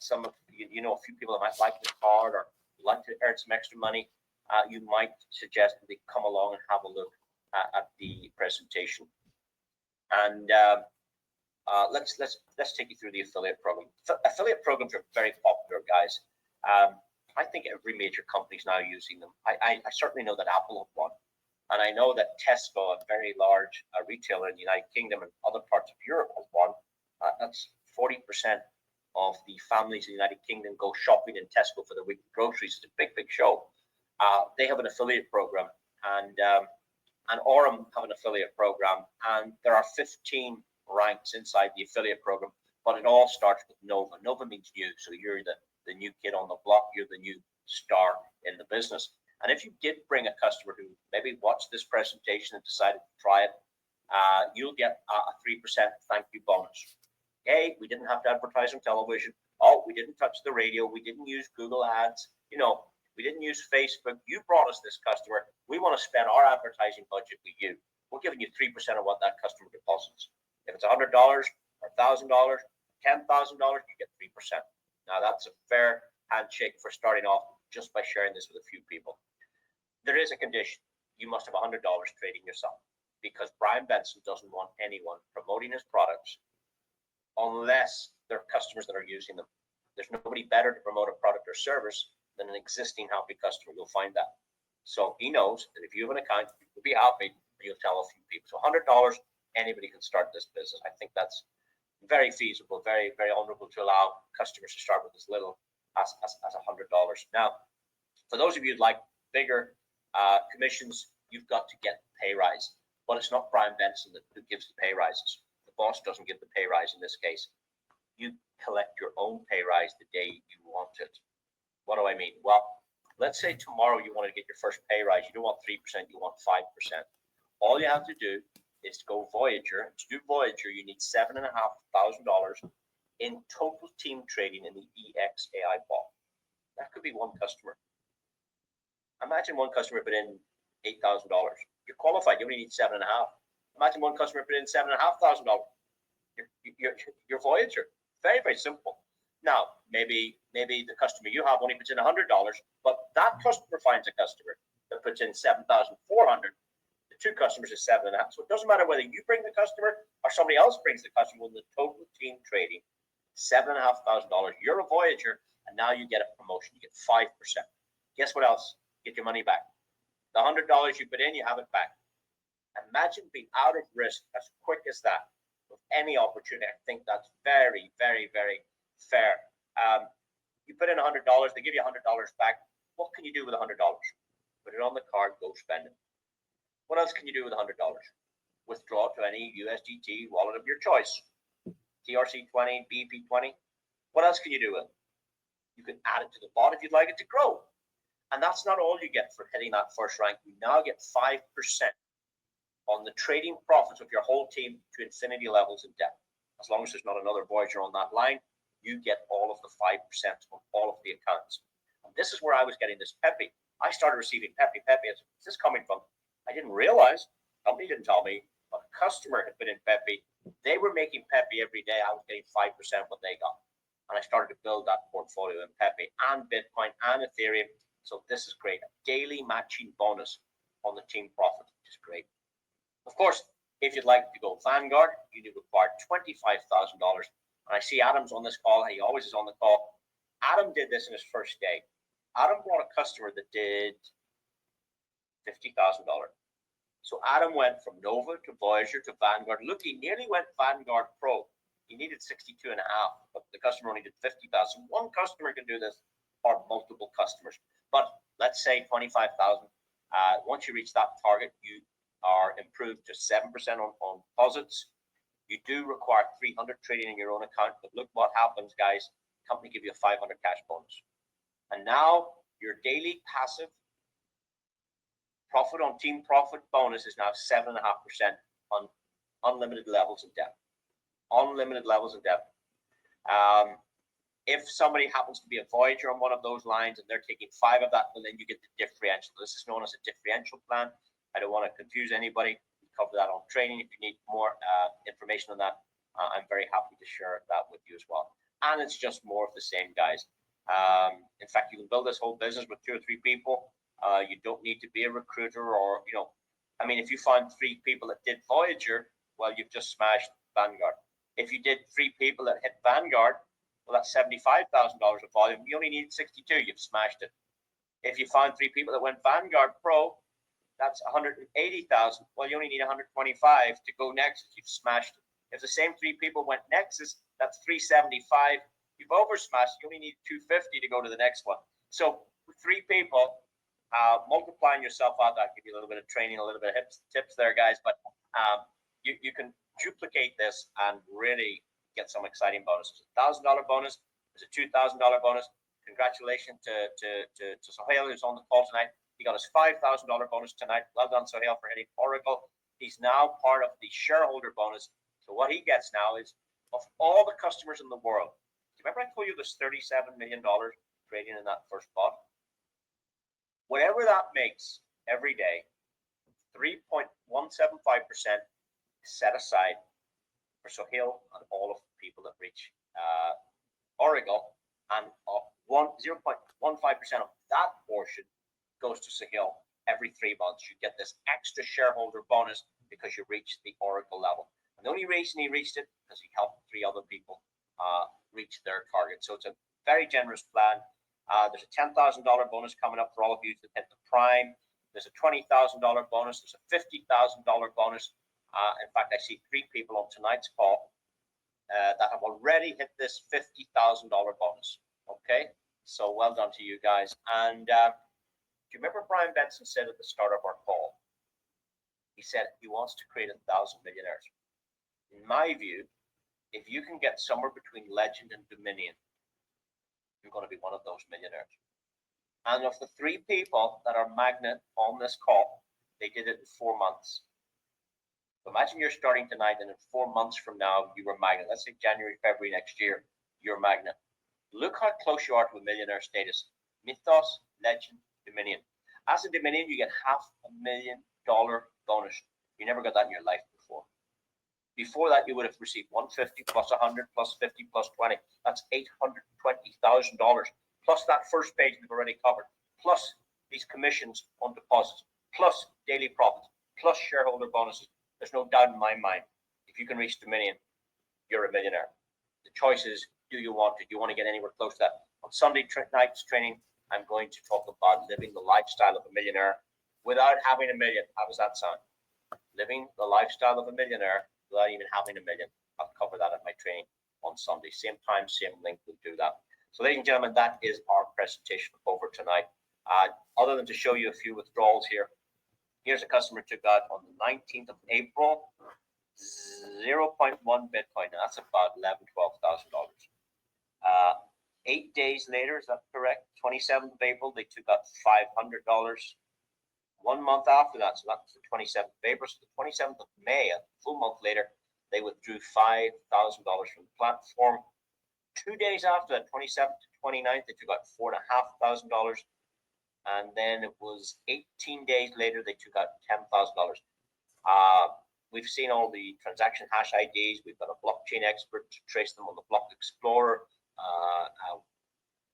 some of you know a few people that might like the card or like to earn some extra money, you might suggest that they come along and have a look at the presentation. And let's take you through the affiliate program. Affiliate programs are very popular, guys. I think every major company is now using them. I certainly know that Apple have one, and I know that Tesco, a very large retailer in the United Kingdom and other parts of Europe, has one. That's 40% of the families in the United Kingdom go shopping in Tesco for their weekly groceries. It's a big show. They have an affiliate program, and Aurum have an affiliate program, and there are 15 ranks inside the affiliate program, but it all starts with Nova. Nova means new, so you're the new kid on the block, you're the new star in the business. And if you did bring a customer who maybe watched this presentation and decided to try it, you'll get a 3% thank you bonus. Okay, we didn't have to advertise on television. Oh, we didn't touch the radio. We didn't use Google ads. We didn't use Facebook. You brought us this customer. We want to spend our advertising budget with you. We're giving you 3% of what that customer deposits. If it's $100 or $1,000, $10,000, you get 3%. Now that's a fair handshake for starting off just by sharing this with a few people. There is a condition. You must have $100 trading yourself, because Brian Benson doesn't want anyone promoting his products unless they're customers that are using them. There's nobody better to promote a product or service than an existing happy customer. You'll find that. So he knows that if you have an account, you'll be happy and you'll tell a few people. So $100, anybody can start this business. I think that's very feasible, very, very honorable to allow customers to start with as little as $100. Now, for those of you who'd like bigger commissions, you've got to get the pay rise. But it's not Brian Benson who gives the pay rises. The boss doesn't give the pay rise in this case. You collect your own pay rise the day you want it. What do I mean? Well, let's say tomorrow you want to get your first pay rise. You don't want 3%, you want 5%. All you have to do is to go Voyager. To do Voyager, you need $7,500 in total team trading in the EXAI bot. That could be one customer. Imagine one customer put in $8,000. You're qualified. You only need 7.5. Imagine one customer put in $7,500. You're Voyager. Very, very simple. Now, maybe the customer you have only puts in $100, but that customer finds a customer that puts in $7,400. The two customers is 7.5. So it doesn't matter whether you bring the customer or somebody else brings the customer. When the total team trading $7,500, you're a Voyager, and now you get a promotion. You get 5%. Guess what else? Get your money back. The $100 you put in, you have it back. Imagine being out of risk as quick as that with any opportunity. I think that's very, very, very fair. You put in $100, they give you $100 back. What can you do with $100? Put it on the card, go spend it. What else can you do with $100? Withdraw to any USDT wallet of your choice. TRC20, BP20. What else can you do with it? You can add it to the bot if you'd like it to grow. And that's not all you get for hitting that first rank. You now get 5% on the trading profits of your whole team to infinity levels in depth. As long as there's not another Voyager on that line, you get all of the 5% on all of the accounts. And this is where I was getting this Pepe. I started receiving Pepe. Where's this coming from? I didn't realize, the company didn't tell me, but a customer had put in Pepe. They were making Pepe every day. I was getting 5% what they got. And I started to build that portfolio in Pepe and Bitcoin and Ethereum. So this is great. A daily matching bonus on the team profit, which is great. Of course, if you'd like to go Vanguard, you do require $25,000. And I see Adam's on this call. He always is on the call. Adam did this in his first day. Adam brought a customer that did $50,000. So Adam went from Nova to Voyager to Vanguard. Look, he nearly went Vanguard Pro. He needed 62.5, but the customer only did 50,000. One customer can do this, or multiple customers. But let's say 25,000. Once you reach that target, you are improved to 7% on deposits. You do require 300 trading in your own account, but look what happens, guys. The company give you a 500 cash bonus. And now your daily passive profit on team profit bonus is now 7.5% on unlimited levels of depth. Unlimited levels of depth. If somebody happens to be a Voyager on one of those lines and they're taking 5 of that, well, then you get the differential. This is known as a differential plan. I don't want to confuse anybody. We cover that on training. If you need more information on that, I'm very happy to share that with you as well. And it's just more of the same, guys. In fact, you can build this whole business with 2 or 3 people. You don't need to be a recruiter or, I mean, if you find 3 people that did Voyager, well, you've just smashed Vanguard. If you did 3 people that hit Vanguard, well, that's $75,000 of volume. You only need 62. You've smashed it. If you find 3 people that went Vanguard Pro, that's 180,000. Well, you only need 125 to go Nexus. You've smashed it. If the same 3 people went Nexus, that's 375. You've over smashed. You only need 250 to go to the next one. So with 3 people, multiplying yourself out, that give you a little bit of training, a little bit of tips there, guys. But you can duplicate this and really get some exciting bonuses. $1,000 bonus. There's a $2,000 bonus. Congratulations to Sohail, who's on the call tonight. He got his $5,000 bonus tonight. Well done, Sohail, for hitting Oracle. He's now part of the shareholder bonus. So what he gets now is, of all the customers in the world, do you remember I told you there's $37 million trading in that first bot? Whatever that makes every day, 3.175% set aside for Sohail and all of the people that reach Oracle, and 0.15% of that portion goes to Sohail every 3 months. You get this extra shareholder bonus because you reached the Oracle level. And the only reason he reached it because he helped 3 other people reach their target. So it's a very generous plan. There's a $10,000 bonus coming up for all of you that hit the Prime. There's a $20,000 bonus. There's a $50,000 bonus. In fact, I see 3 people on tonight's call that have already hit this $50,000 bonus. Okay, so well done to you guys. And do you remember Brian Benson said at the start of our call? He said he wants to create 1,000 millionaires. In my view, if you can get somewhere between legend and dominion, you're going to be one of those millionaires. And of the 3 people that are magnet on this call, they did it in 4 months. So imagine you're starting tonight, and in 4 months from now, you were magnet. Let's say January, February next year, you're magnet. Look how close you are to a millionaire status. Mythos, legend, dominion. As a dominion, you get $500,000 bonus. You never got that in your life before. Before that, you would have received 150 plus 100 plus 50 plus 20. That's $820,000 plus that first page we've already covered, plus these commissions on deposits, plus daily profits, plus shareholder bonuses. There's no doubt in my mind, if you can reach dominion, you're a millionaire. The choice is, do you want it? Do you want to get anywhere close to that? On Sunday night's training, I'm going to talk about living the lifestyle of a millionaire without having a million. How does that sound? Living the lifestyle of a millionaire without even having a million. I'll cover that at my training on Sunday. Same time, same link, we'll do that. So ladies and gentlemen, that is our presentation over tonight. Other than to show you a few withdrawals here, here's a customer took out on the 19th of April, 0.1 Bitcoin. Now that's about $11,000, $12,000. 8 days later, is that correct? 27th of April, they took out $500. 1 month after that, so that's the 27th of April. So the 27th of May, a full month later, they withdrew $5,000 from the platform. 2 days after that, 27th to 29th, they took out $4,500. And then it was 18 days later, they took out $10,000. We've seen all the transaction hash IDs. We've got a blockchain expert to trace them on the Block Explorer.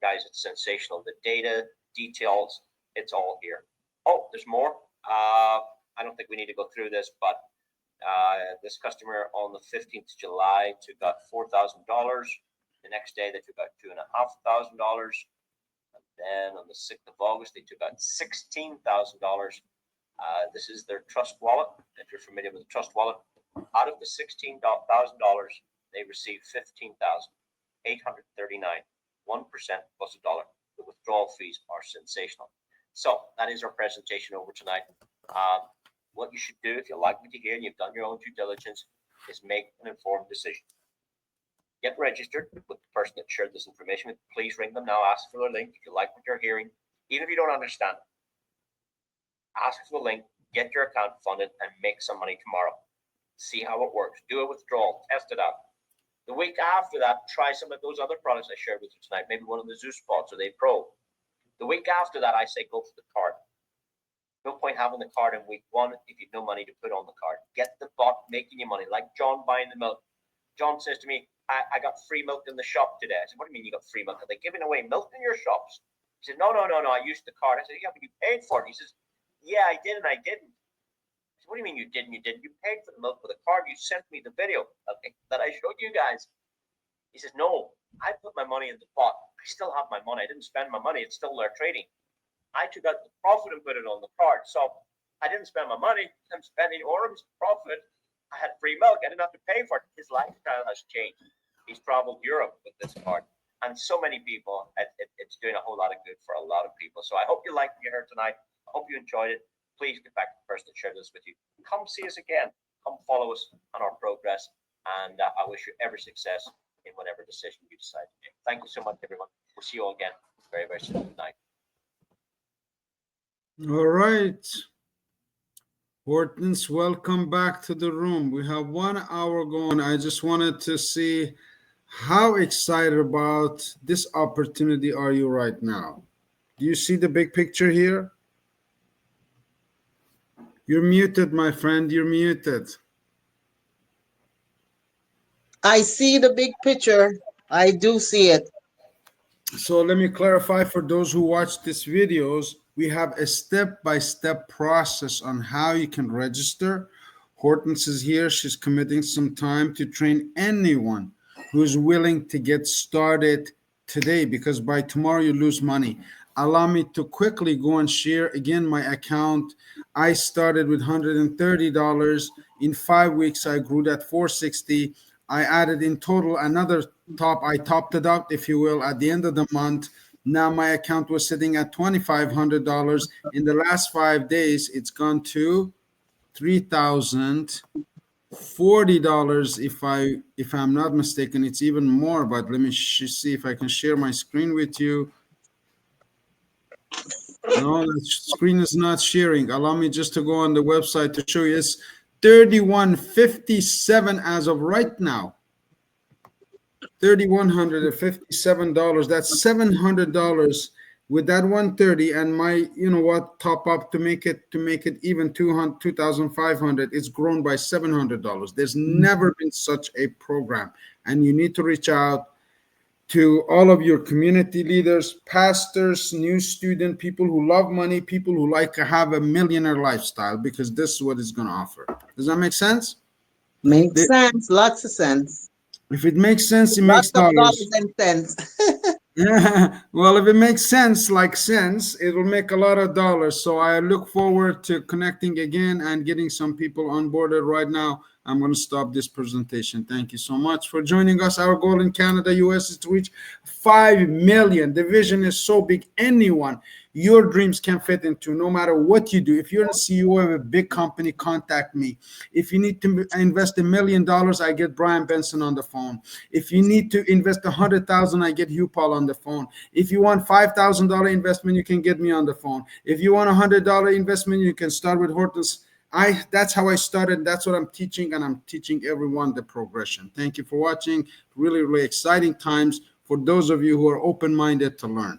Guys, it's sensational. The data, details, it's all here. Oh, there's more. I don't think we need to go through this, but this customer on the 15th of July took out $4,000. The next day, they took out $2,500. And then on the 6th of August, they took out $16,000. This is their Trust Wallet. If you're familiar with the Trust Wallet, out of the $16,000, they received $15,839, 1% plus $1. The withdrawal fees are sensational. So that is our presentation over tonight. What you should do, if you like what you hear and you've done your own due diligence, is make an informed decision. Get registered with the person that shared this information. Please ring them now. Ask for their link if you like what you're hearing, even if you don't understand it. Ask for the link, get your account funded, and make some money tomorrow. See how it works. Do a withdrawal. Test it out. The week after that, try some of those other products I shared with you tonight. Maybe one of the Zeus spots or the Pro. The week after that, I say go for the card. No point having the card in week 1 if you've no money to put on the card. Get the bot making you money, like John buying the milk. John says to me, I got free milk in the shop today. I said, what do you mean you got free milk? Are they giving away milk in your shops? He said, no, I used the card. I said, yeah, but you paid for it. He says, yeah, I did and I didn't. I said, what do you mean you didn't? You didn't. You paid for the milk with a card. You sent me the video that I showed you guys. He says, no, I put my money in the pot. I still have my money. I didn't spend my money. It's still there trading. I took out the profit and put it on the card. So I didn't spend my money. I'm spending Aurum's profit. I had free milk. I didn't have to pay for it. His lifestyle has changed. He's traveled Europe with this card. And so many people, it's doing a whole lot of good for a lot of people. So I hope you liked what you heard tonight. I hope you enjoyed it. Please get back to the person that shared this with you. Come see us again. Come follow us on our progress. And I wish you every success in whatever decision you decide to make. Thank you so much, everyone. We'll see you all again very, very soon. Good night. All right. Hortons, welcome back to the room. We have 1 hour going. I just wanted to see how excited about this opportunity are you right now? Do you see the big picture here? You're muted, my friend. You're muted. I see the big picture. I do see it. So let me clarify for those who watch these videos, we have a step-by-step process on how you can register. Hortense is here. She's committing some time to train anyone who is willing to get started today, because by tomorrow you lose money. allow me to quickly go and share again my account. I started with $130. In 5 weeks, I grew that 460. I added in total another I topped it up, if you will, at the end of the month. Now my account was sitting at $2,500. In the last 5 days, it's gone to $3,040. If I'm not mistaken, it's even more. But let me see if I can share my screen with you. No, the screen is not sharing. Allow me just to go on the website to show you. It's 3157 as of right now. $3,157. That's $700 with that 130 and my, top up to make it even 2,500. It's grown by $700. There's never been such a program, and you need to reach out to all of your community leaders, pastors, new student, people who love money, people who like to have a millionaire lifestyle, because this is what it's going to offer. Does that make sense? Makes sense. Lots of sense. If it makes sense, it Lots makes of dollars. and cents. Yeah. Well, if it makes sense, it will make a lot of dollars. So I look forward to connecting again and getting some people onboarded. Right now, I'm going to stop this presentation. Thank you so much for joining us. Our goal in Canada, US is to reach 5 million. The vision is so big. Anyone your dreams can fit into, no matter what you do. If you're a CEO of a big company, contact me. If you need to invest $1 million, I get Brian Benson on the phone. If you need to invest 100,000, I get Hugh Paul on the phone. If you want $5,000 investment, you can get me on the phone. If you want $100 investment, you can start with Horton's. That's how I started. That's what I'm teaching, and I'm teaching everyone the progression. Thank you for watching. Really, really exciting times for those of you who are open-minded to learn.